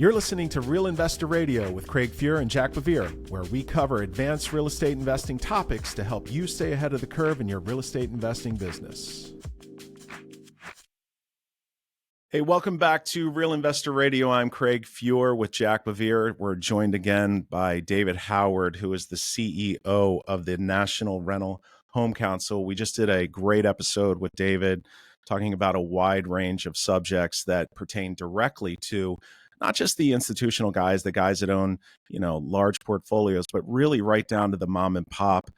You're listening to Real Investor Radio with Craig Fuhr and Jack Bevere, where we cover advanced real estate investing topics to help you stay ahead of the curve in your real estate investing business. Hey, welcome back to Real Investor Radio. I'm Craig Fuhr with Jack Bevere. We're joined again by David Howard, who is the CEO of the National Rental Home Council. We just did a great episode with David talking about a wide range of subjects that pertain directly to not just the institutional guys, the guys that own, large portfolios, but really right down to the mom and pop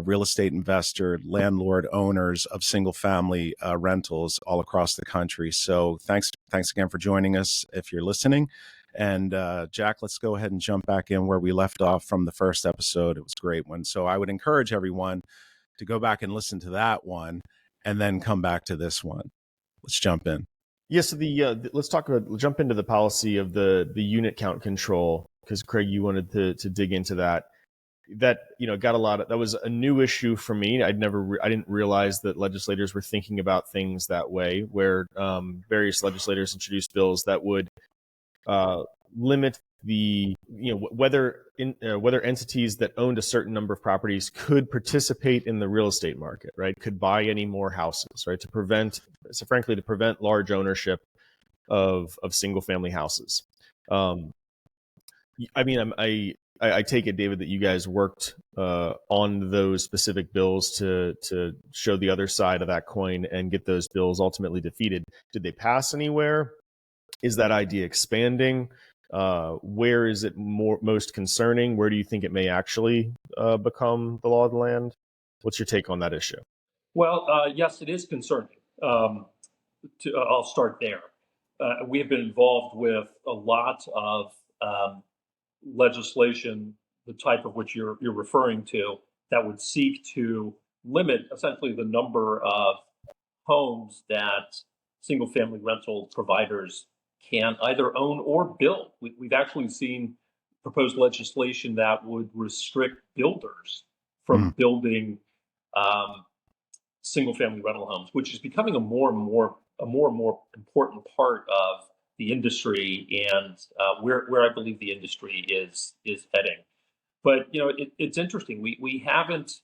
real estate investor, landlord owners of single family rentals all across the country. So thanks again for joining us if you're listening. And Jack, let's go ahead and jump back in where we left off from the first episode. It was a great one. So I would encourage everyone to go back and listen to that one and then come back to this one. Let's jump in. Yeah, so let's jump into the policy of the unit count control, because Craig, you wanted to dig into that. That that was a new issue for me. I didn't realize that legislators were thinking about things that way, where various legislators introduced bills that would limit the whether entities that owned a certain number of properties could participate in the real estate market, right? Could buy any more houses, right? To prevent large ownership of single family houses. I take it, David, that you guys worked on those specific bills to show the other side of that coin and get those bills ultimately defeated. Did they pass anywhere? Is that idea expanding? Where is it most concerning? Where do you think it may actually become the law of the land? What's your take on that issue? Well, yes, it is concerning. I'll start there. We have been involved with a lot of legislation, the type of which you're referring to, that would seek to limit essentially the number of homes that single-family rental providers can either own or build. We've actually seen proposed legislation that would restrict builders from building single-family rental homes, which is becoming a more and more important part of the industry and where I believe the industry is heading. But it's interesting. We haven't.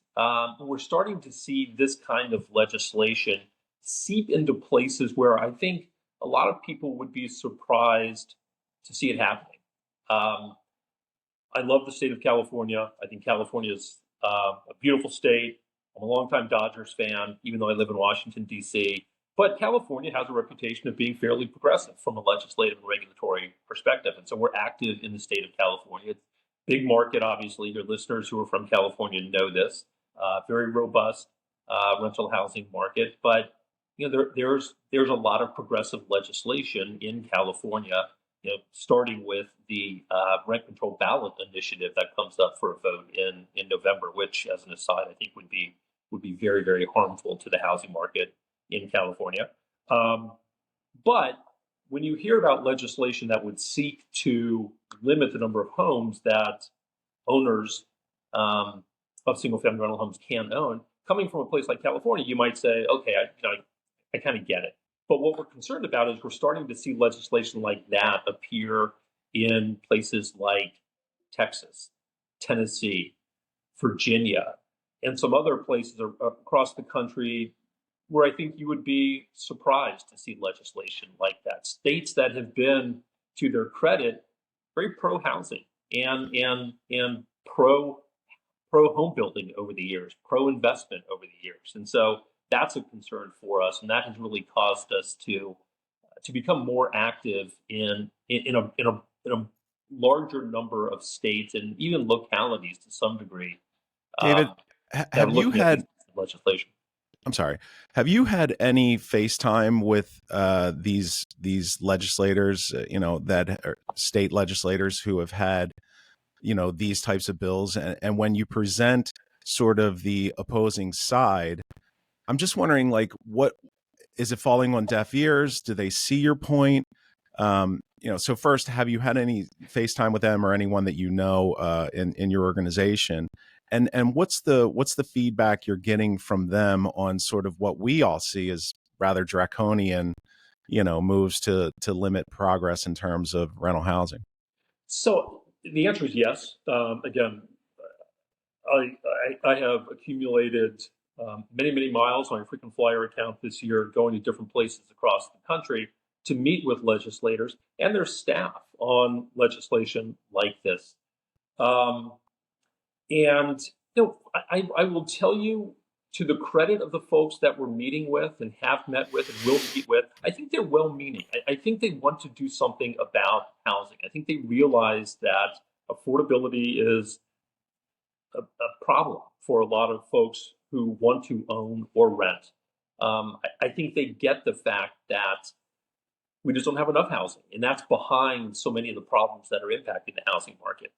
We're starting to see this kind of legislation seep into places where I think a lot of people would be surprised to see it happening. I love the state of California. I think California is a beautiful state. I'm a longtime Dodgers fan, even though I live in Washington, D.C. But California has a reputation of being fairly progressive from a legislative and regulatory perspective. And so we're active in the state of California. It's a big market, obviously. Your listeners who are from California know this. Very robust rental housing market. But there's a lot of progressive legislation in California, starting with the rent control ballot initiative that comes up for a vote in November, which, as an aside, I think would be very, very harmful to the housing market in California. But when you hear about legislation that would seek to limit the number of homes that owners of single-family rental homes can own, coming from a place like California, you might say, okay, I kind of get it. But what we're concerned about is we're starting to see legislation like that appear in places like Texas, Tennessee, Virginia, and some other places across the country where I think you would be surprised to see legislation like that. States that have been, to their credit, very pro-housing and pro home building over the years, pro-investment over the years. And so that's a concern for us, and that has really caused us to become more active in a larger number of states and even localities to some degree. David, have you had legislation? I'm sorry. Have you had any FaceTime with these legislators? That are state legislators who have had these types of bills, and when you present sort of the opposing side, I'm just wondering, what is it falling on deaf ears? Do they see your point? So first, have you had any FaceTime with them or anyone that in your organization? And what's the feedback you're getting from them on sort of what we all see as rather draconian moves to limit progress in terms of rental housing? So the answer is yes. Again, I have accumulated many miles on my frequent flyer account this year, going to different places across the country to meet with legislators and their staff on legislation like this. Um, and I will tell you, to the credit of the folks that we're meeting with and have met with and will meet with, I think they're well-meaning. I think they want to do something about housing. I think they realize that affordability is a problem for a lot of folks who want to own or rent. I think they get the fact that we just don't have enough housing, and that's behind so many of the problems that are impacting the housing market.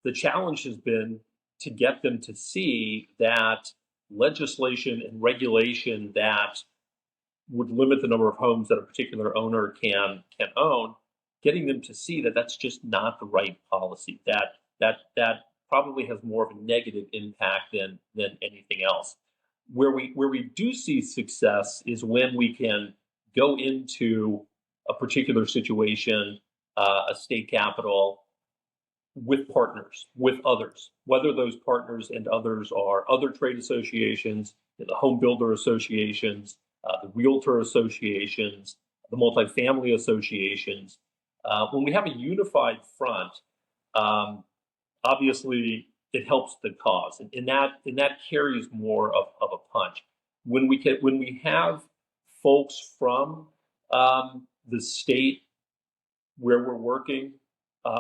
The challenge has been to get them to see that legislation and regulation that would limit the number of homes that a particular owner can own, getting them to see that that's just not the right policy. That probably has more of a negative impact than anything else. Where we do see success is when we can go into a particular situation, a state capital, with partners, with others, whether those partners and others are other trade associations, the home builder associations, the realtor associations, the multifamily associations. When we have a unified front, obviously it helps the cause, and that carries more of a punch. When we have folks from the state where we're working,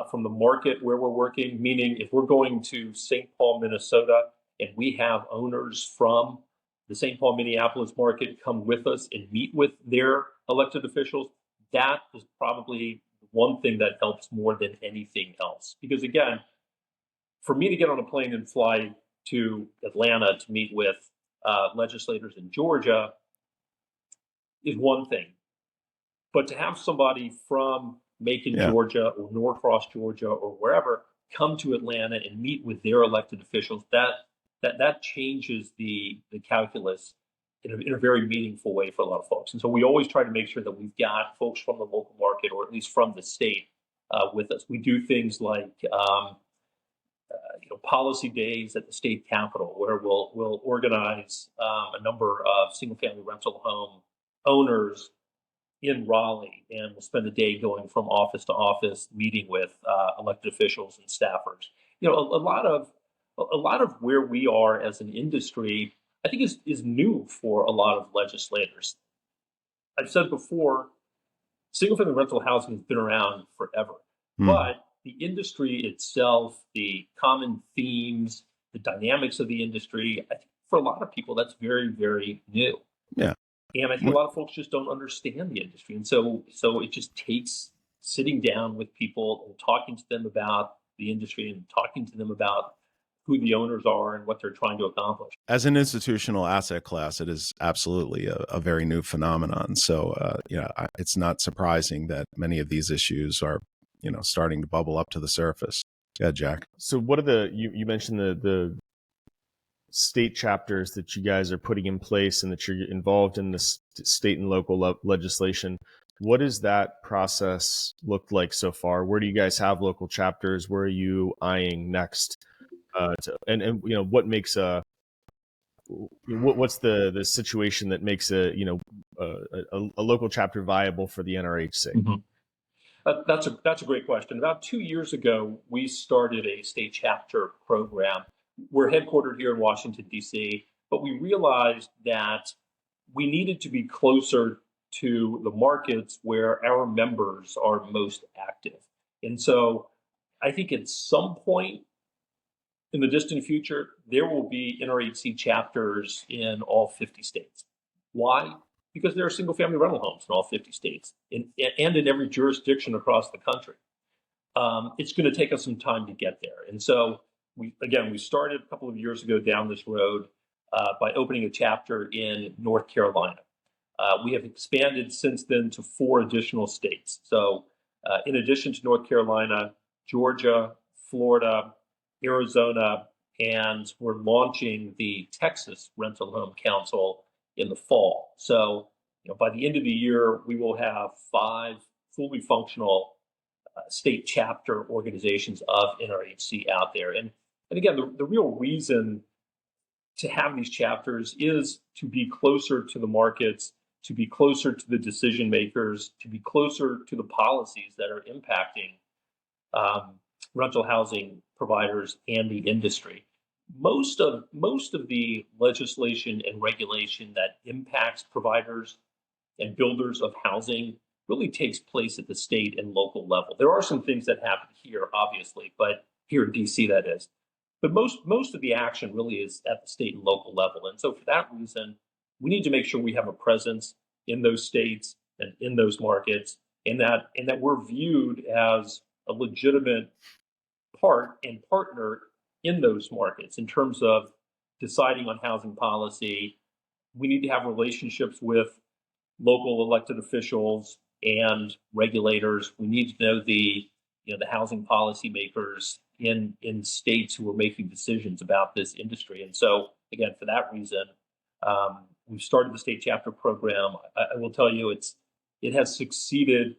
from the market where we're working, meaning if we're going to St. Paul, Minnesota, and we have owners from the St. Paul, Minneapolis market come with us and meet with their elected officials, that is probably one thing that helps more than anything else. Because again, for me to get on a plane and fly to Atlanta to meet with legislators in Georgia is one thing. But to have somebody from Macon, Georgia, or Norcross, Georgia, or wherever come to Atlanta and meet with their elected officials, that changes the calculus in a very meaningful way for a lot of folks. And so we always try to make sure that we've got folks from the local market, or at least from the state, with us. We do things like policy days at the state capitol, where we'll organize a number of single-family rental home owners in Raleigh, and we'll spend the day going from office to office, meeting with elected officials and staffers. A lot of where we are as an industry, I think, is new for a lot of legislators. I've said before, single-family rental housing has been around forever, but the industry itself, the common themes, the dynamics of the industry, I think for a lot of people that's very, very new. Yeah. And I think a lot of folks just don't understand the industry. And so it just takes sitting down with people and talking to them about the industry and talking to them about who the owners are and what they're trying to accomplish. As an institutional asset class, it is absolutely a very new phenomenon. So, it's not surprising that many of these issues are, starting to bubble up to the surface. Yeah, Jack. So what are you mentioned the state chapters that you guys are putting in place and that you're involved in the state and local legislation. What does that process look like so far? Where do you guys have local chapters? Where are you eyeing next? And what makes what's the situation that makes a local chapter viable for the NRHC? Mm-hmm. That's a great question. About 2 years ago, we started a state chapter program. We're headquartered here in Washington, D.C., but we realized that we needed to be closer to the markets where our members are most active. And so I think at some point in the distant future, there will be NRHC chapters in all 50 states. Why? Because there are single-family rental homes in all 50 states and in every jurisdiction across the country. It's going to take us some time to get there. And so we started a couple of years ago down this road by opening a chapter in North Carolina. We have expanded since then to 4 additional states. So in addition to North Carolina, Georgia, Florida, Arizona, and we're launching the Texas Rental Home Council in the fall. So by the end of the year, we will have 5 fully functional state chapter organizations of NRHC out there. And again, the real reason to have these chapters is to be closer to the markets, to be closer to the decision makers, to be closer to the policies that are impacting rental housing providers and the industry. Most of the legislation and regulation that impacts providers and builders of housing really takes place at the state and local level. There are some things that happen here, obviously, but here in DC, that is. But most of the action really is at the state and local level. And so for that reason, we need to make sure we have a presence in those states and in those markets, and that we're viewed as a legitimate part and partner in those markets in terms of deciding on housing policy. We need to have relationships with local elected officials and regulators. We need to know the housing policymakers in states who are making decisions about this industry. And so, again, for that reason, we've started the state chapter program. I will tell you, it has succeeded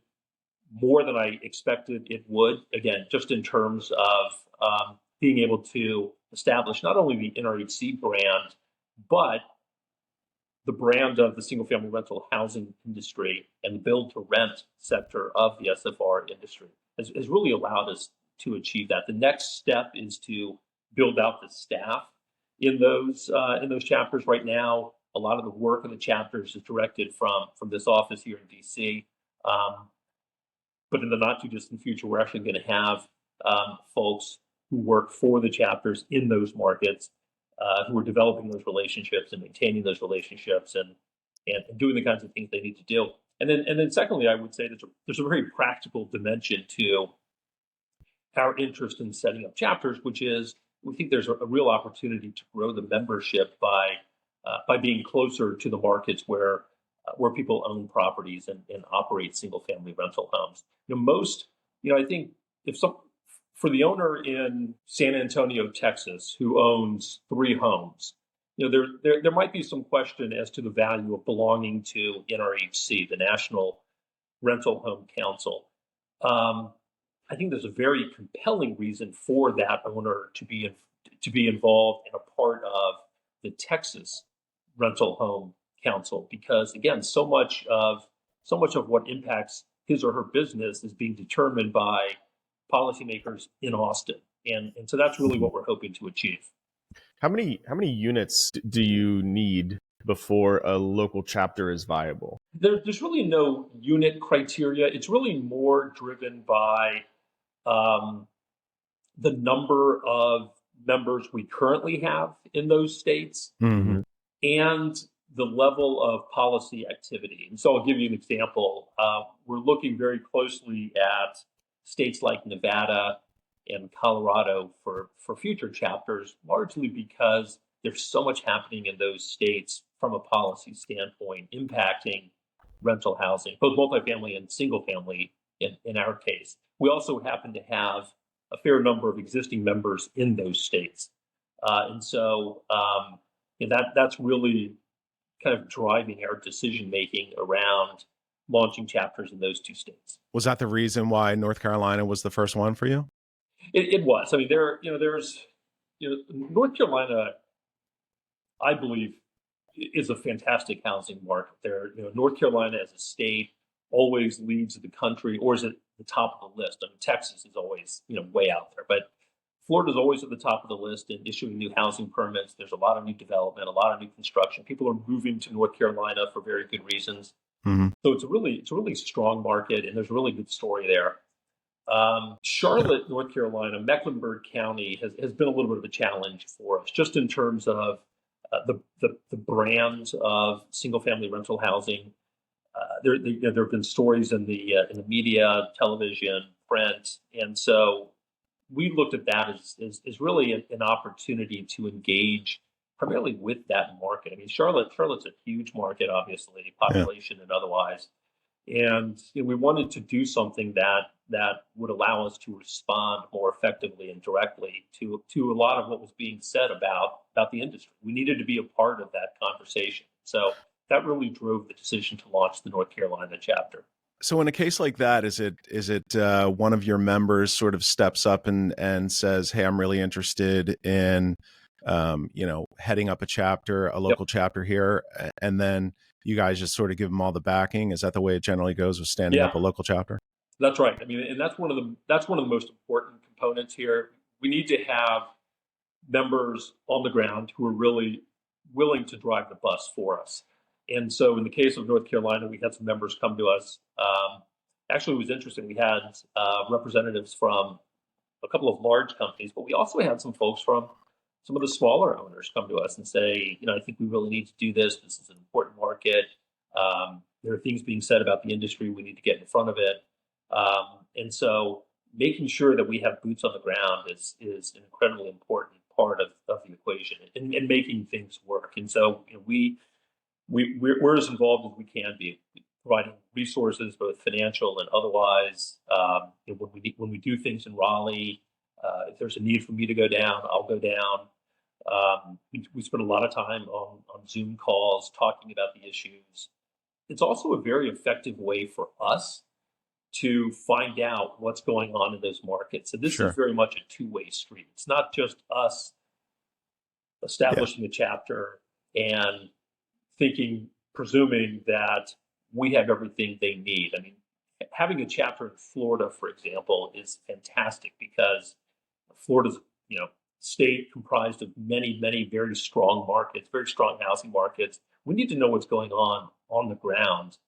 more than I expected it would. Again, just in terms of being able to establish not only the NRHC brand, but the brand of the single-family rental housing industry and the build-to-rent sector of the SFR industry has really allowed us to achieve that. The next step is to build out the staff in those chapters. Right now, a lot of the work of the chapters is directed from this office here in DC. But in the not too distant future, we're actually going to have folks who work for the chapters in those markets, who are developing those relationships and maintaining those relationships and doing the kinds of things they need to do. And then secondly, I would say there's a very practical dimension to our interest in setting up chapters, which is we think there's a real opportunity to grow the membership by being closer to the markets where people own properties and operate single-family rental homes. I think for the owner in San Antonio, Texas, who owns 3 homes, there might be some question as to the value of belonging to NRHC, the National Rental Home Council. I think there's a very compelling reason for that owner to be involved in a part of the Texas Rental Home Council, because again, so much of what impacts his or her business is being determined by policymakers in Austin, and so that's really what we're hoping to achieve. How many units do you need before a local chapter is viable? There's really no unit criteria. It's really more driven by the number of members we currently have in those states, Mm-hmm. and the level of policy activity. And so I'll give you an example. We're looking very closely at states like Nevada and Colorado for future chapters, largely because there's so much happening in those states from a policy standpoint impacting rental housing, both multifamily and single family in our case. We also happen to have a fair number of existing members in those states. And so that's really kind of driving our decision making around launching chapters in those 2 states. Was that the reason why North Carolina was the first one for you? It was. I mean, there's North Carolina, I believe, is a fantastic housing market. There, North Carolina as a state always leads the country, or is at the top of the list. I mean, Texas is always way out there, but Florida's always at the top of the list in issuing new housing permits. There's a lot of new development, a lot of new construction. People are moving to North Carolina for very good reasons. Mm-hmm. So it's a really strong market, and there's a really good story there. Charlotte, North Carolina, Mecklenburg County has been a little bit of a challenge for us, just in terms of the brand of single-family rental housing. There have been stories in the media, television, print, and so we looked at that as really an opportunity to engage primarily with that market. I mean, Charlotte's a huge market, obviously, population and otherwise. And we wanted to do something that would allow us to respond more effectively and directly to a lot of what was being said about the industry. We needed to be a part of that conversation. So that really drove the decision to launch the North Carolina chapter. So in a case like that, is it one of your members sort of steps up and says, "Hey, I'm really interested in, heading up a local chapter here," and then you guys just sort of give them all the backing? Is that the way it generally goes with standing up a local chapter? That's right. I mean, and that's one of the most important components here. We need to have members on the ground who are really willing to drive the bus for us. And so in the case of North Carolina, we had some members come to us. Actually, it was interesting. We had representatives from a couple of large companies, but we also had some folks from some of the smaller owners come to us and say, I think we really need to do this. This is an important market. There are things being said about the industry. We need to get in front of it. And so making sure that we have boots on the ground is an incredibly important part of the equation and making things work. And so we're as involved as we can be, providing resources, both financial and otherwise. When we do things in Raleigh, if there's a need for me to go down, I'll go down. We spend a lot of time on Zoom calls talking about the issues. It's also a very effective way for us to find out what's going on in those markets. So this is very much a two-way street. It's not just us establishing a chapter and presuming that we have everything they need. I mean, having a chapter in Florida, for example, is fantastic because Florida's, state comprised of many, many very strong markets, very strong housing markets. We need to know what's going on the ground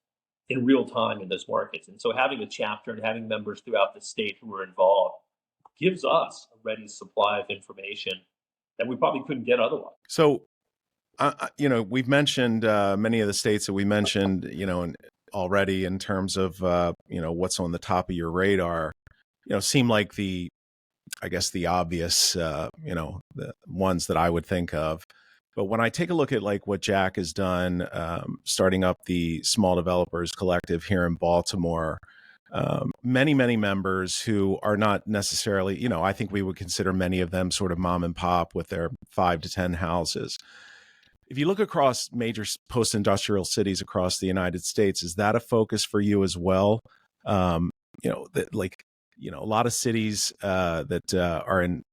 in real time in those markets. And so having a chapter and having members throughout the state who are involved gives us a ready supply of information that we probably couldn't get otherwise. So, we've mentioned many of the states that we mentioned, already in terms of, what's on the top of your radar, seem like the obvious, the ones that I would think of. But when I take a look at like what Jack has done, starting up the Small Developers Collective here in Baltimore, many, many members who are not necessarily, I think we would consider many of them sort of mom and pop with their 5 to 10 houses. If you look across major post-industrial cities across the United States, is that a focus for you as well? A lot of cities that are in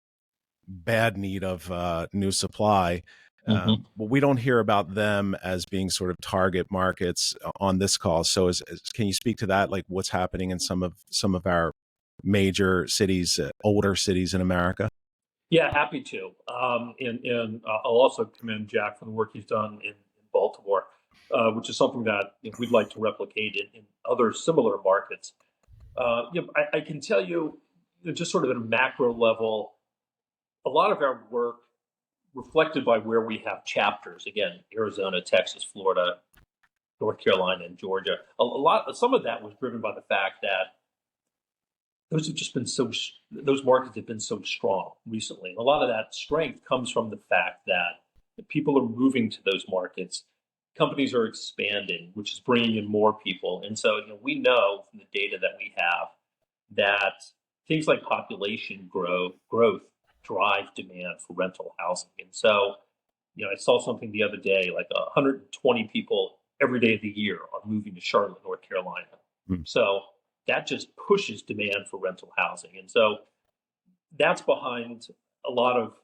bad need of new supply. But we don't hear about them as being sort of target markets on this call. So can you speak to that? Like what's happening in some of our major cities, older cities in America? Yeah, happy to. And I'll also commend Jack for the work he's done in Baltimore, which is something that we'd like to replicate in other similar markets. I can tell you, just sort of at a macro level, a lot of our work reflected by where we have chapters, again, Arizona, Texas, Florida, North Carolina, and Georgia. Some of that was driven by the fact that those markets have been so strong recently. And a lot of that strength comes from the fact that people are moving to those markets. Companies are expanding, which is bringing in more people. And so, we know from the data that we have that things like population growth drive demand for rental housing. And so, I saw something the other day, like 120 people every day of the year are moving to Charlotte, North Carolina. So that just pushes demand for rental housing. And so that's behind a lot of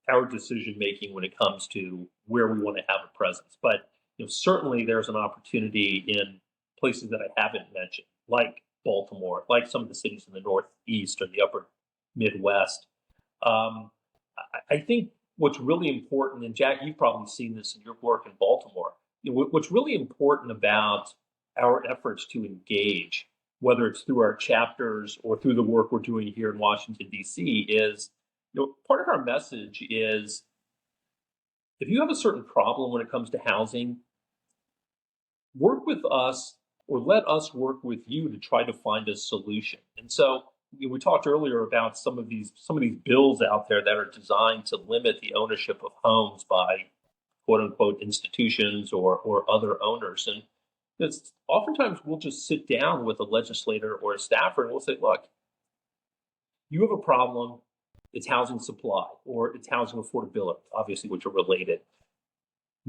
our decision making when it comes to where we want to have a presence. But certainly there's an opportunity in places that I haven't mentioned, like Baltimore, like some of the cities in the Northeast or the upper Midwest. I think what's really important, and Jack, you've probably seen this in your work in Baltimore, what's really important about our efforts to engage, whether it's through our chapters or through the work we're doing here in Washington, D.C., is, part of our message is if you have a certain problem when it comes to housing, work with us or let us work with you to try to find a solution. And so we talked earlier about some of these bills out there that are designed to limit the ownership of homes by quote unquote institutions or other owners. And it's oftentimes we'll just sit down with a legislator or a staffer and we'll say, look, you have a problem. It's housing supply or it's housing affordability, obviously, which are related.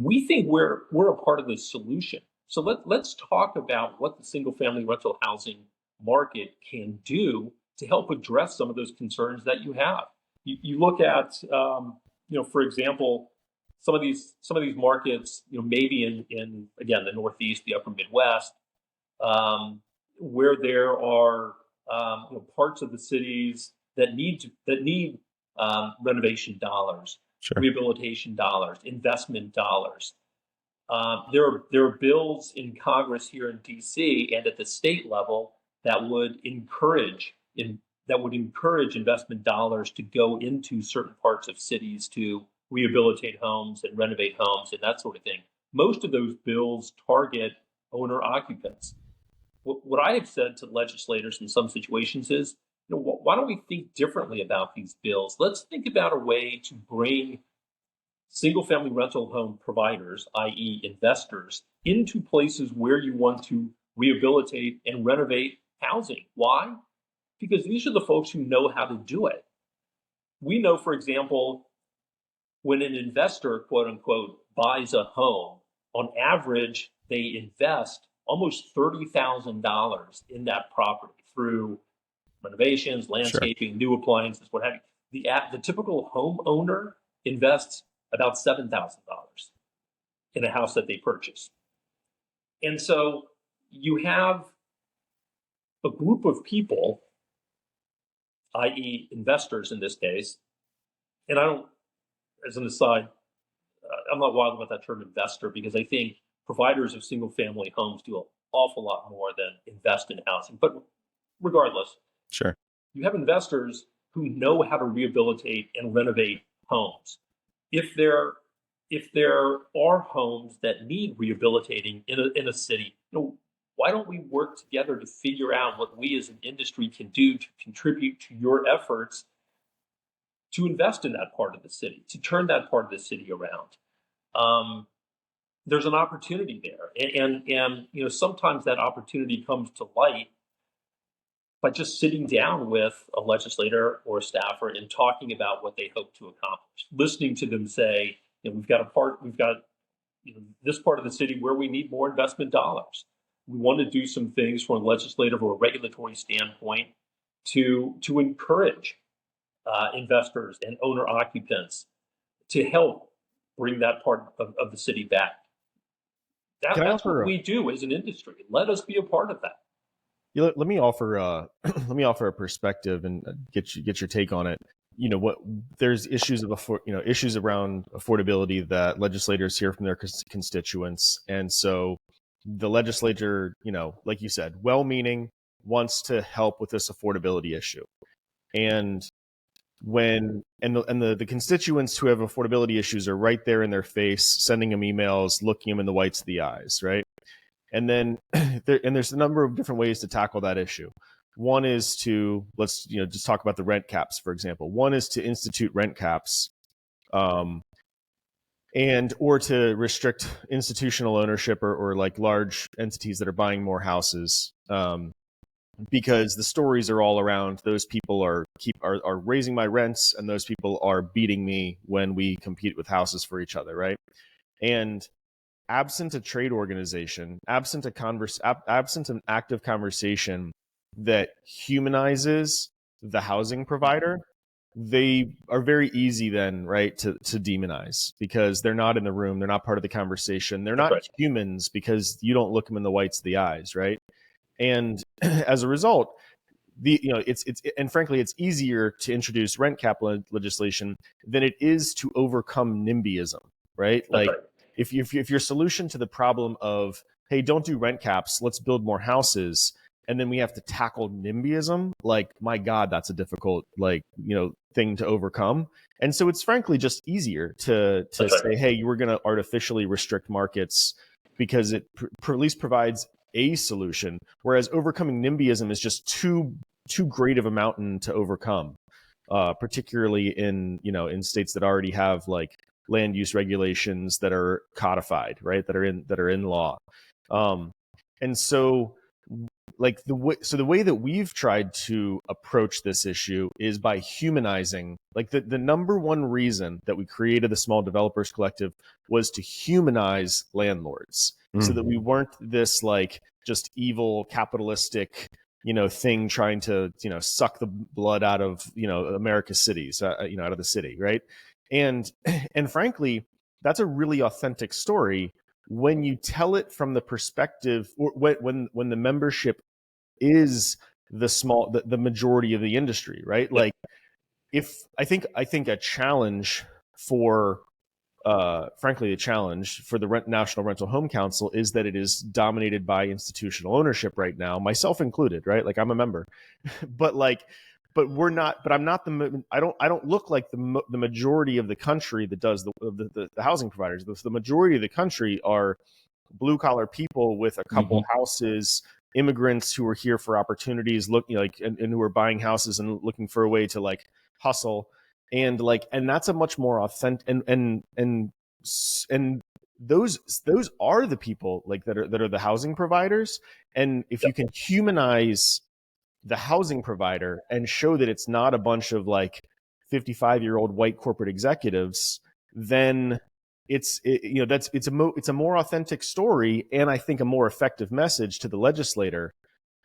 We think we're a part of the solution. So let's talk about what the single family rental housing market can do to help address some of those concerns that you have. You look at, for example, some of these markets, maybe in again the Northeast, the Upper Midwest, where there are parts of the cities that need renovation dollars, Sure. rehabilitation dollars, investment dollars. There are bills in Congress here in D.C. and at the state level that would encourage investment dollars to go into certain parts of cities to rehabilitate homes and renovate homes and that sort of thing. Most of those bills target owner occupants. What I have said to legislators in some situations is, why don't we think differently about these bills? Let's think about a way to bring single-family rental home providers, i.e. investors, into places where you want to rehabilitate and renovate housing. Why? Because these are the folks who know how to do it. We know, for example, when an investor, quote unquote, buys a home, on average, they invest almost $30,000 in that property through renovations, landscaping, New appliances, what have you. The typical homeowner invests about $7,000 in a house that they purchase. And so you have a group of people, i.e. investors in this case, and I don't, as an aside, I'm not wild about that term investor because I think providers of single family homes do an awful lot more than invest in housing. But regardless, Sure. you have investors who know how to rehabilitate and renovate homes. If there are homes that need rehabilitating in a city, why don't we work together to figure out what we as an industry can do to contribute to your efforts to invest in that part of the city, to turn that part of the city around? There's an opportunity there, and sometimes that opportunity comes to light by just sitting down with a legislator or a staffer and talking about what they hope to accomplish, listening to them say, we've got this part of the city where we need more investment dollars. We want to do some things from a legislative or a regulatory standpoint to encourage investors and owner occupants to help bring that part of the city back. That's what we do as an industry. Let us be a part of that. Let me offer a perspective and get your take on it. There's issues issues around affordability that legislators hear from their constituents, and so the legislature, like you said, well-meaning, wants to help with this affordability issue, and the constituents who have affordability issues are right there in their face, sending them emails, looking them in the whites of the eyes, right? And then there's a number of different ways to tackle that issue. One is to just talk about the rent caps, for example. One is to institute rent caps, or to restrict institutional ownership or like large entities that are buying more houses, because the stories are all around those people are raising my rents and those people are beating me when we compete with houses for each other, right? And absent a trade organization, absent an active conversation that humanizes the housing provider, they are very easy then, right, to demonize because they're not in the room, they're not part of the conversation, they're not humans because you don't look them in the whites of the eyes, right? And as a result, and frankly, it's easier to introduce rent cap legislation than it is to overcome NIMBYism, right? If your solution to the problem of, hey, don't do rent caps, let's build more houses, and then we have to tackle NIMBYism, my God, that's a difficult thing to overcome. And so it's frankly just easier to say, hey, we're going to artificially restrict markets because it at least provides a solution, whereas overcoming NIMBYism is just too great of a mountain to overcome, particularly in states that already have land use regulations that are codified, right? That are in law. And so like the way that we've tried to approach this issue is by humanizing. Like the number one reason that we created the Small Developers Collective was to humanize landlords, so that we weren't this like just evil capitalistic thing trying to suck the blood out of America's cities, out of the city, right? And frankly, that's a really authentic story when you tell it from the perspective, or when the membership is the majority of the industry, right? Like, if I think a challenge for frankly, a challenge for the National Rental Home Council is that it is dominated by institutional ownership right now, myself included, right? Like, I'm a member, but we're not. But I'm not I don't look like the majority of the country that does the housing providers. The majority of the country are blue collar people with a couple houses, immigrants who are here for opportunities, and who are buying houses and looking for a way to like hustle. And that's a much more authentic, and those are the people like that are the housing providers. And if you can humanize the housing provider and show that it's not a bunch of like 55-year-old white corporate executives, then it's a more authentic story, and I think a more effective message to the legislator.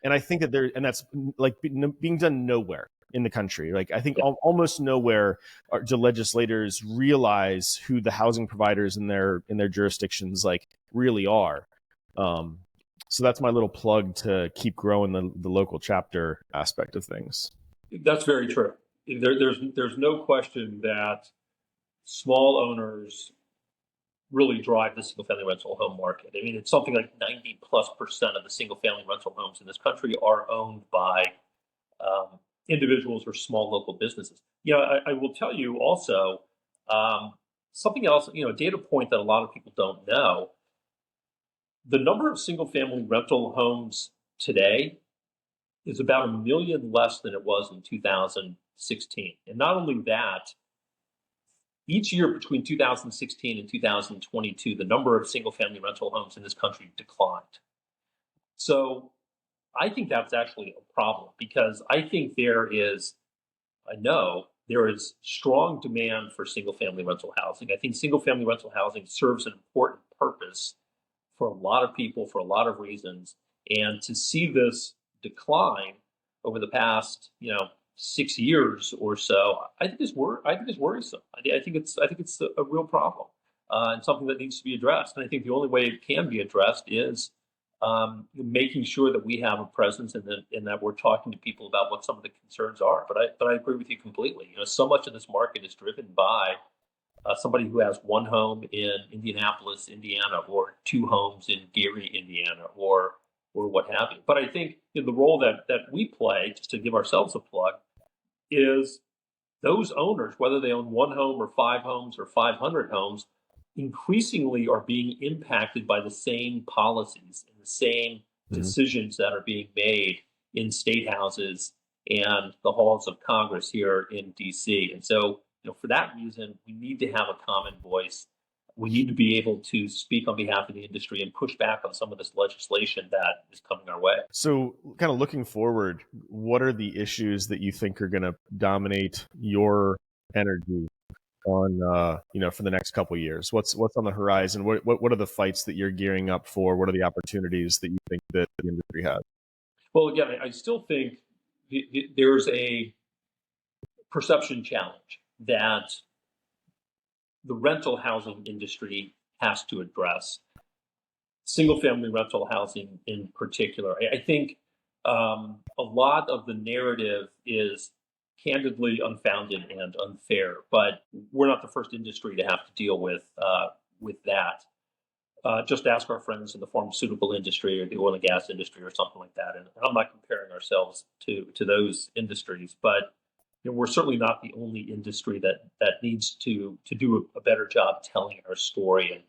And I think that that's like being done nowhere in the country. Like, I think almost nowhere do legislators realize who the housing providers in their jurisdictions like really are. So that's my little plug to keep growing the local chapter aspect of things. That's very true. There's no question that small owners really drive the single-family rental home market. I mean, it's something like 90+% of the single-family rental homes in this country are owned by individuals or small local businesses. I will tell you also something else. A data point that a lot of people don't know: the number of single-family rental homes today is about 1 million less than it was in 2016. And not only that, each year between 2016 and 2022, the number of single-family rental homes in this country declined. So I think that's actually a problem, because I think there is strong demand for single-family rental housing. I think single-family rental housing serves an important purpose for a lot of people for a lot of reasons. And to see this decline over the past, 6 years or so, I think is worrisome. I think it's a real problem, and something that needs to be addressed. And I think the only way it can be addressed is making sure that we have a presence and that we're talking to people about what some of the concerns are. But I agree with you completely. So much of this market is driven by somebody who has one home in Indianapolis, Indiana, or two homes in Gary, Indiana, or what have you. But I think the role that we play, just to give ourselves a plug, is those owners, whether they own one home or five homes or 500 homes, increasingly are being impacted by the same policies and the same decisions that are being made in state houses and the halls of Congress here in DC. And so, for that reason, we need to have a common voice. We need to be able to speak on behalf of the industry and push back on some of this legislation that is coming our way. So, kind of looking forward, what are the issues that you think are going to dominate your energy on, for the next couple of years? What's on the horizon? What are the fights that you're gearing up for? What are the opportunities that you think that the industry has? Well, again, I still think there's a perception challenge that the rental housing industry has to address, single-family rental housing in particular. I think a lot of the narrative is candidly unfounded and unfair, but we're not the first industry to have to deal with that. Just ask our friends in the pharmaceutical industry or the oil and gas industry or something like that. And I'm not comparing ourselves to those industries, but we're certainly not the only industry that needs to do a better job telling our story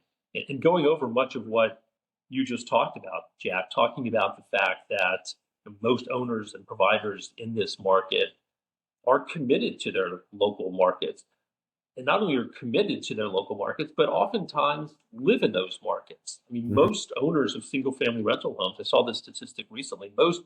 and going over much of what you just talked about, Jack, talking about the fact that most owners and providers in this market are committed to their local markets. and not only are committed to their local markets, but oftentimes live in those markets. I mean, Mhm. most owners of single family rental homes, I saw this statistic recently, most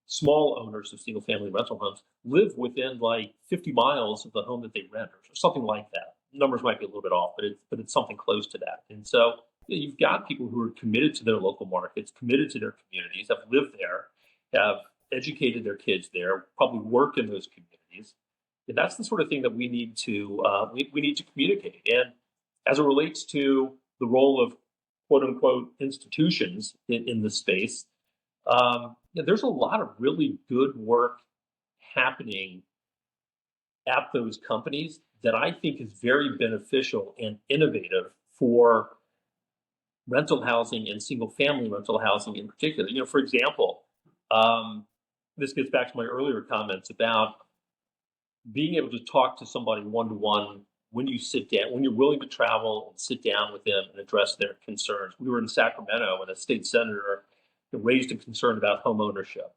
small owners of single family rental homes live within like 50 miles of the home that they rent or something like that. Numbers might be a little bit off, but it's something close to that. And so you've got people who are committed to their local markets, committed to their communities, have lived there, have educated their kids there, probably work in those communities. And that's the sort of thing that we need to we need to communicate. And as it relates to the role of quote unquote institutions in the space, there's a lot of really good work happening at those companies that I think is very beneficial and innovative for rental housing and single family rental housing in particular. For example, um, this gets back to my earlier comments about being able to talk to somebody one to one when you sit down, when you're willing to travel and sit down with them and address their concerns. We were in Sacramento and a state senator raised a concern about home ownership.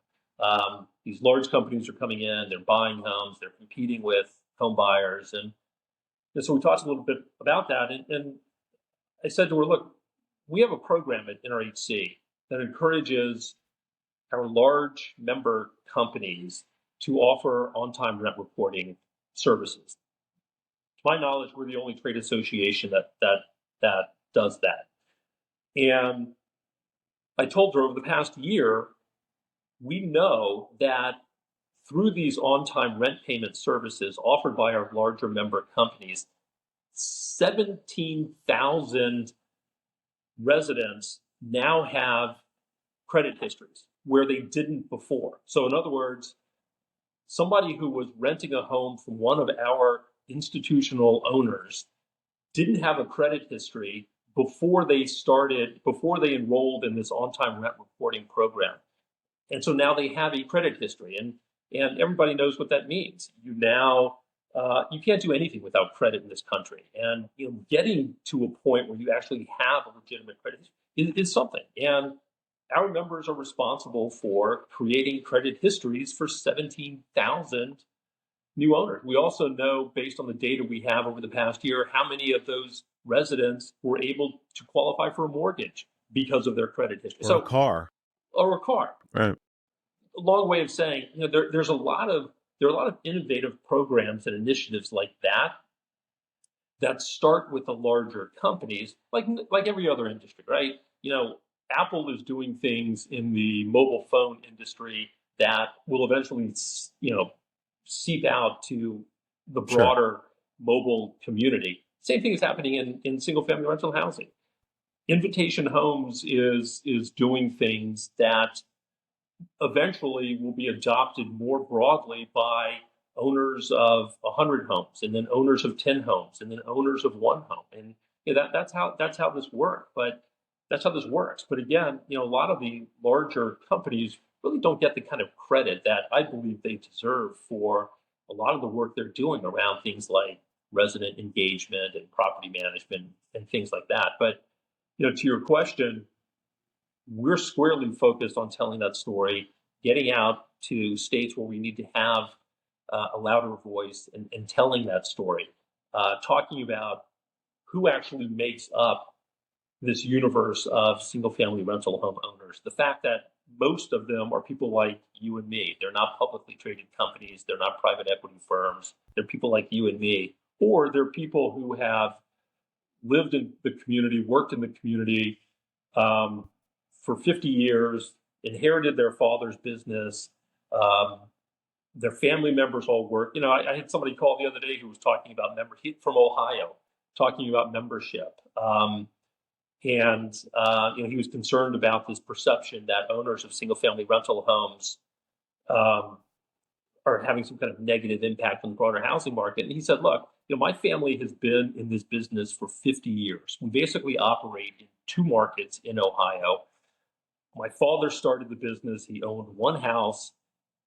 These large companies are coming in, they're buying homes, they're competing with home buyers. And so we talked a little bit about that. And I said to her, look, we have a program at NRHC that encourages our large member companies to offer on-time rent reporting services. To my knowledge, we're the only trade association that does that. And I told her over the past year, we know that through these on-time rent payment services offered by our larger member companies, 17,000 residents now have credit histories where they didn't before. So in other words, somebody who was renting a home from one of our institutional owners didn't have a credit history before they enrolled in this on-time rent reporting program. And so now they have a credit history, and everybody knows what that means. You can't do anything without credit in this country, and getting to a point where you actually have a legitimate credit history is something. And our members are responsible for creating credit histories for 17,000 new owners. We also know, based on the data we have over the past year, how many of those residents were able to qualify for a mortgage because of their credit history. Or a car. Or a car. Right. A long way of saying, there's a lot of innovative programs and initiatives like that start with the larger companies, like every other industry, right? Apple is doing things in the mobile phone industry that will eventually, seep out to the broader mobile community. Same thing is happening in single-family rental housing. Invitation Homes is doing things that eventually will be adopted more broadly by owners of 100 homes, and then owners of 10 homes, and then owners of one home. And that's how this works. But that's how this works. But again, a lot of the larger companies really don't get the kind of credit that I believe they deserve for a lot of the work they're doing around things like resident engagement and property management and things like that. But to your question, we're squarely focused on telling that story, getting out to states where we need to have a louder voice and telling that story, talking about who actually makes up this universe of single-family rental home owners. The fact that most of them are people like you and me. They're not publicly traded companies. They're not private equity firms. They're people like you and me. Or they're people who have lived in the community, worked in the community for 50 years, inherited their father's business. Their family members all work. I had somebody call the other day who was talking about from Ohio, talking about membership. And he was concerned about this perception that owners of single-family rental homes are having some kind of negative impact on the broader housing market. And he said, look, my family has been in this business for 50 years. We basically operate in two markets in Ohio. My father started the business. He owned one house.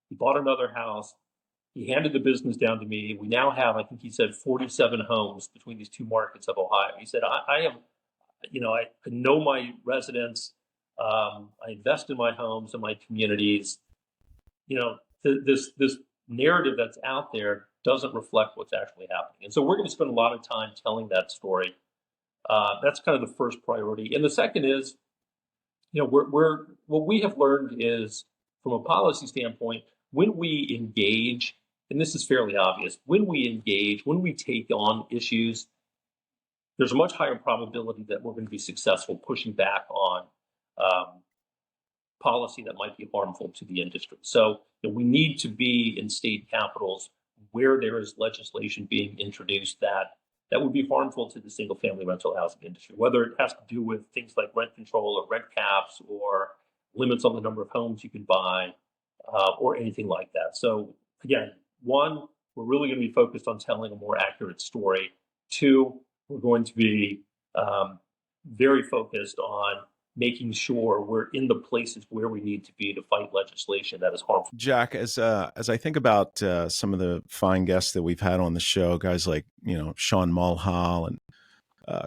He bought another house. He handed the business down to me. We now have, I think he said, 47 homes between these two markets of Ohio. He said, I know my residents. I invest in my homes and my communities. This narrative that's out there doesn't reflect what's actually happening. And so we're going to spend a lot of time telling that story. That's kind of the first priority. And the second is, we're what we have learned is, from a policy standpoint, when we engage, and this is fairly obvious, when we engage, when we take on issues, there's a much higher probability that we're going to be successful pushing back on policy that might be harmful to the industry. So we need to be in state capitals where there is legislation being introduced that would be harmful to the single-family rental housing industry, whether it has to do with things like rent control or rent caps or limits on the number of homes you can buy or anything like that. So again, one, we're really going to be focused on telling a more accurate story. Two, we're going to be very focused on making sure we're in the places where we need to be to fight legislation that is harmful. Jack, as I think about some of the fine guests that we've had on the show, guys like Sean Mulhall and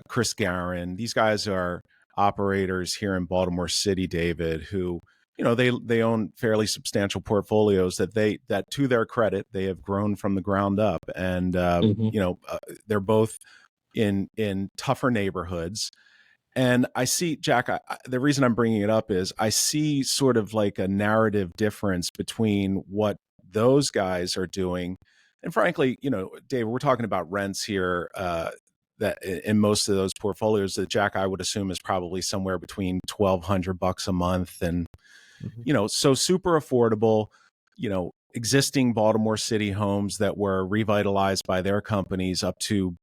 Chris Guerin, these guys are operators here in Baltimore City, David, who they own fairly substantial portfolios that to their credit they have grown from the ground up, and they're both in tougher neighborhoods. And I see, Jack, the reason I'm bringing it up is I see sort of like a narrative difference between what those guys are doing. And frankly, Dave, we're talking about rents here that in most of those portfolios that, Jack, I would assume is probably somewhere between $1,200 a month. And, so super affordable, existing Baltimore City homes that were revitalized by their companies up to,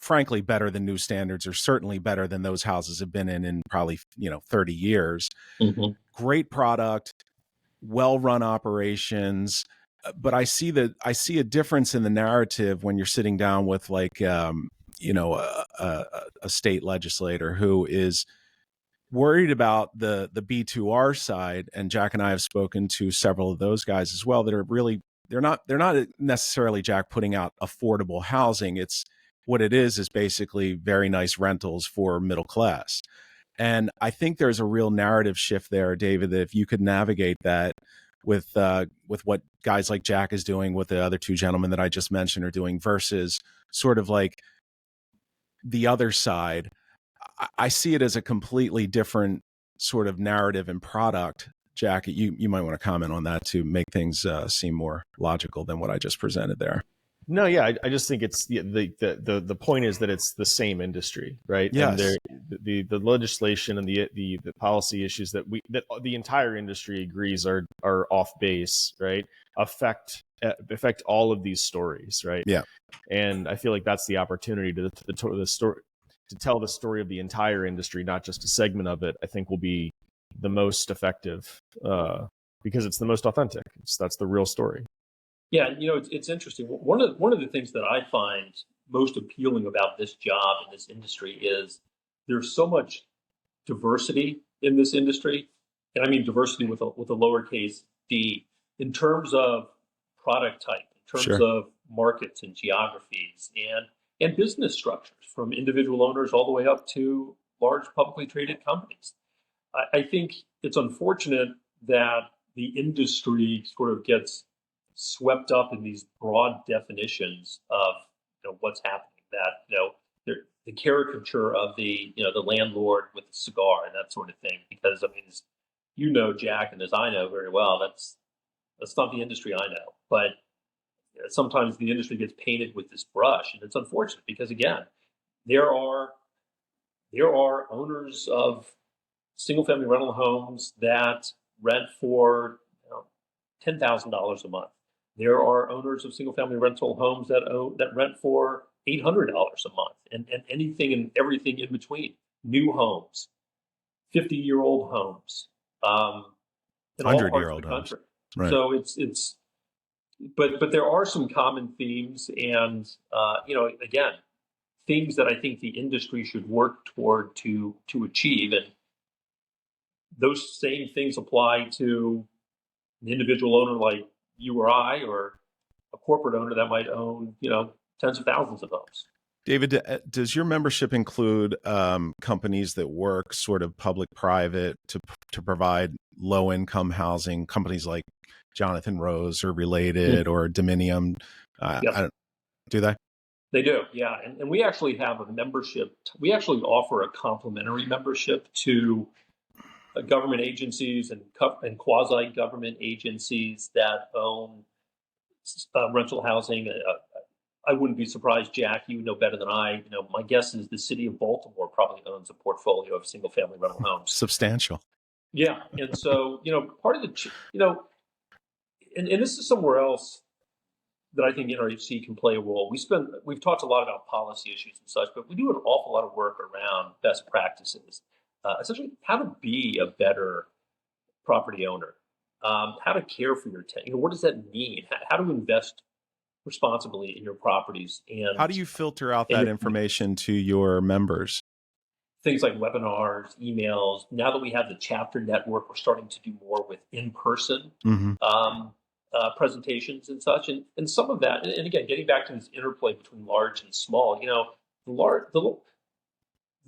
frankly, better than new standards, or certainly better than those houses have been in probably 30 years. Great product, well-run operations, but I see a difference in the narrative when you're sitting down with like a state legislator who is worried about the B2R side. And Jack and I have spoken to several of those guys as well that are really, they're not necessarily, Jack, putting out affordable housing. It's what it is basically very nice rentals for middle class. And I think there's a real narrative shift there, David, that if you could navigate that with what guys like Jack is doing, what the other two gentlemen that I just mentioned are doing, versus sort of like the other side, I see it as a completely different sort of narrative and product. Jack, you might want to comment on that to make things seem more logical than what I just presented there. No, yeah, I just think it's the point is that it's the same industry, right? Yes. And the legislation and the policy issues that the entire industry agrees are off base, right? Affect all of these stories, right? Yeah. And I feel like that's the opportunity to tell the story of the entire industry, not just a segment of it. I think will be the most effective because it's the most authentic. That's the real story. Yeah, it's interesting. One of the things that I find most appealing about this job in this industry is there's so much diversity in this industry, and I mean diversity with a lowercase d, in terms of product type, in terms of markets and geographies, and business structures, from individual owners all the way up to large publicly traded companies. I think it's unfortunate that the industry sort of gets swept up in these broad definitions of what's happening. That the caricature of the landlord with the cigar and that sort of thing. Because I mean, Jack, and as I know very well, that's not the industry I know. But sometimes the industry gets painted with this brush, and it's unfortunate because again, there are owners of single-family rental homes that rent for $10,000 a month. There are owners of single-family rental homes that rent for $800 a month, and anything and everything in between. New homes, 50-year-old homes, 100-year-old homes. Right. So but there are some common themes, and again, things that I think the industry should work toward to achieve, and those same things apply to an individual owner like you or I, or a corporate owner that might own, tens of thousands of homes. David, does your membership include companies that work sort of public-private to provide low-income housing, companies like Jonathan Rose or Related or Dominium. Yes, Do they? they do. Yeah. And we actually have a membership. We actually offer a complimentary membership to government agencies and quasi-government agencies that own rental housing. I wouldn't be surprised, Jack, you know better than I. My guess is the city of Baltimore probably owns a portfolio of single-family rental homes. Substantial. Yeah, and so part of the and this is somewhere else that I think NRHC can play a role. We've talked a lot about policy issues and such, but we do an awful lot of work around best practices, essentially how to be a better property owner, how to care for your tenant. What does that mean? How to invest responsibly in your properties, and how do you filter out that information to your members? Things like webinars, emails. Now that we have the chapter network, we're starting to do more with in-person presentations and such. And some of that, and again, getting back to this interplay between large and small,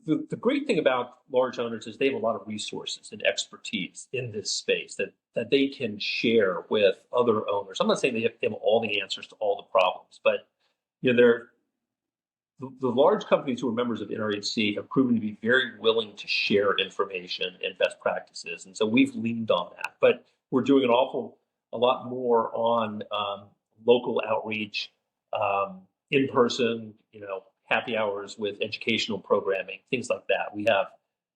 the great thing about large owners is they have a lot of resources and expertise in this space that they can share with other owners. I'm not saying they have all the answers to all the problems, but they're the large companies who are members of NRHC have proven to be very willing to share information and best practices. And so we've leaned on that. But we're doing a lot more on local outreach, in person, happy hours with educational programming, things like that. We have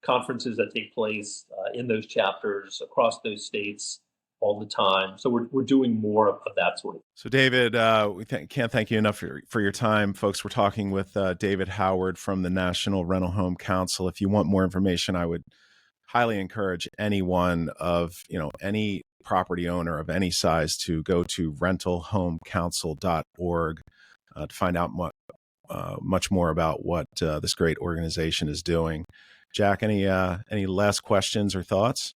conferences that take place in those chapters across those states all the time. So we're doing more of that sort of thing. So David, we can't thank you enough for your time. Folks, we're talking with David Howard from the National Rental Home Council. If you want more information, I would highly encourage anyone of, any property owner of any size to go to rentalhomecouncil.org to find out much more about what this great organization is doing. Jack, any last questions or thoughts?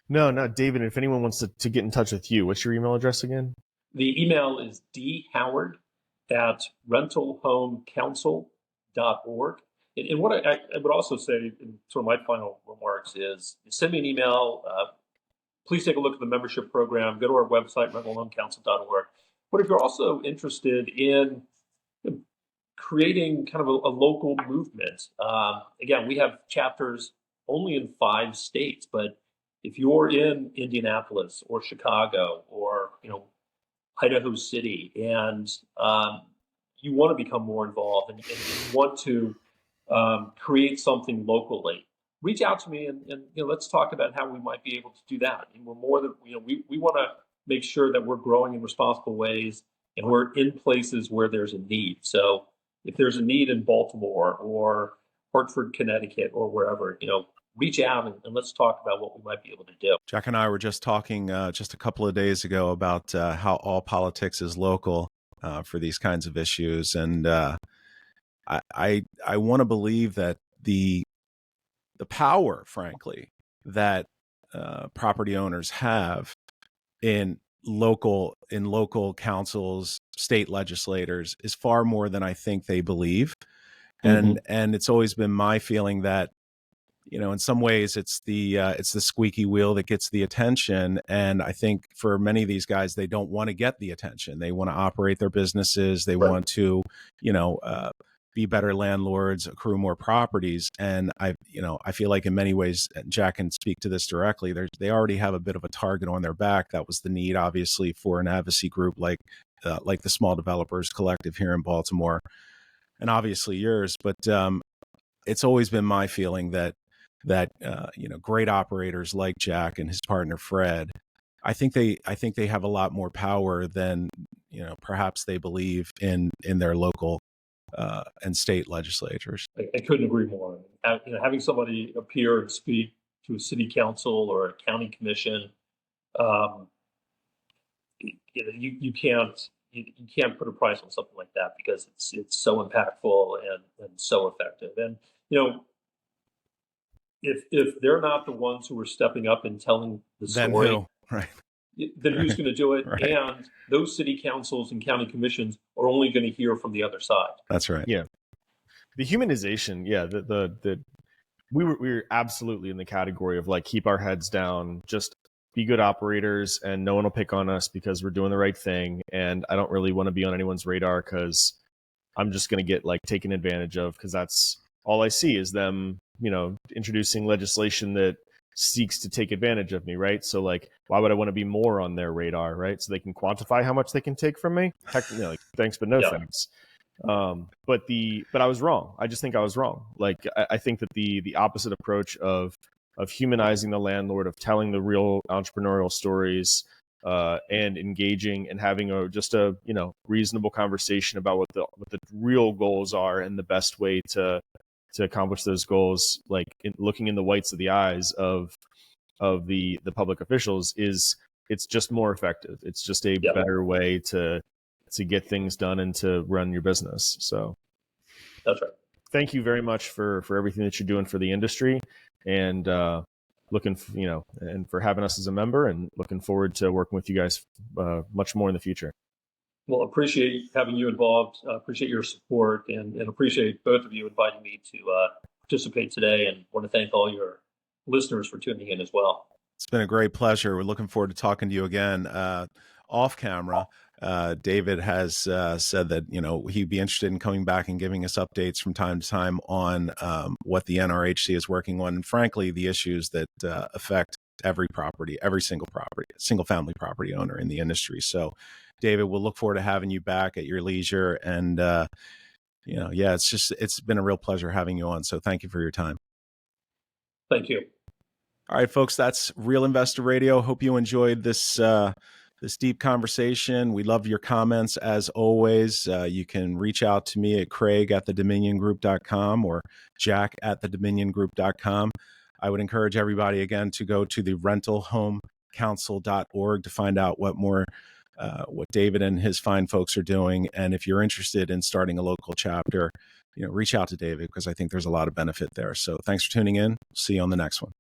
No, David. If anyone wants to get in touch with you, what's your email address again? The email is dhoward@rentalhomecouncil.org. And what I would also say in sort of my final remarks is send me an email. Please take a look at the membership program. Go to our website, rentalhomecouncil.org. But if you're also interested in creating kind of a local movement, again, we have chapters only in 5 states, but if you're in Indianapolis or Chicago or Idaho City and you want to become more involved and you want to create something locally, reach out to me and let's talk about how we might be able to do that. And we're more than we want to make sure that we're growing in responsible ways and we're in places where there's a need. So if there's a need in Baltimore or Hartford, Connecticut, or wherever, reach out and let's talk about what we might be able to do. Jack and I were just talking just a couple of days ago about how all politics is local for these kinds of issues. And I want to believe that the power, frankly, that property owners have in local councils, state legislators, is far more than I think they believe. And it's always been my feeling that in some ways it's the squeaky wheel that gets the attention. And I think for many of these guys, they don't want to get the attention. They want to operate their businesses. They want to, be better landlords, accrue more properties. And I feel like in many ways, Jack can speak to this directly, they already have a bit of a target on their back. That was the need, obviously, for an advocacy group like the Small Developers Collective here in Baltimore, and obviously yours. But it's always been my feeling that great operators like Jack and his partner Fred, I think they have a lot more power than perhaps they believe in their local and state legislatures. I couldn't agree more. Having somebody appear and speak to a city council or a county commission, you can't put a price on something like that because it's so impactful and so effective. And if they're not the ones who are stepping up and telling the story, then who? Right. Then who's going to do it? Right. And those city councils and county commissions are only going to hear from the other side. That's right. Yeah. The humanization, we were absolutely in the category of keep our heads down, just be good operators, and no one will pick on us because we're doing the right thing. And I don't really want to be on anyone's radar because I'm just going to get like taken advantage of, because that's all I see is them, introducing legislation that seeks to take advantage of me, right? So like, why would I want to be more on their radar, right? So they can quantify how much they can take from me. Heck, thanks, but no thanks. But I was wrong. I just think I was wrong. Like, I think that the opposite approach of humanizing the landlord, of telling the real entrepreneurial stories, and engaging and having a reasonable conversation about what the real goals are and the best way to accomplish those goals, like looking in the whites of the eyes of the public officials, it's just more effective. It's just a better way to get things done and to run your business. So that's right. Thank you very much for everything that you're doing for the industry, and and for having us as a member, and looking forward to working with you guys much more in the future. Well, appreciate having you involved. Appreciate your support, and appreciate both of you inviting me to participate today, and want to thank all your listeners for tuning in as well. It's been a great pleasure. We're looking forward to talking to you again off camera. David has said that, he'd be interested in coming back and giving us updates from time to time on what the NRHC is working on, and frankly, the issues that affect every single family property owner in the industry. So David, we'll look forward to having you back at your leisure. And, it's been a real pleasure having you on. So thank you for your time. Thank you. All right, folks, that's Real Investor Radio. Hope you enjoyed this deep conversation. We love your comments as always. You can reach out to me at craig@thedominiongroup.com or jack@thedominiongroup.com. I would encourage everybody again to go to the rentalhomecouncil.org to find out what David and his fine folks are doing. And if you're interested in starting a local chapter, reach out to David, because I think there's a lot of benefit there. So thanks for tuning in. See you on the next one.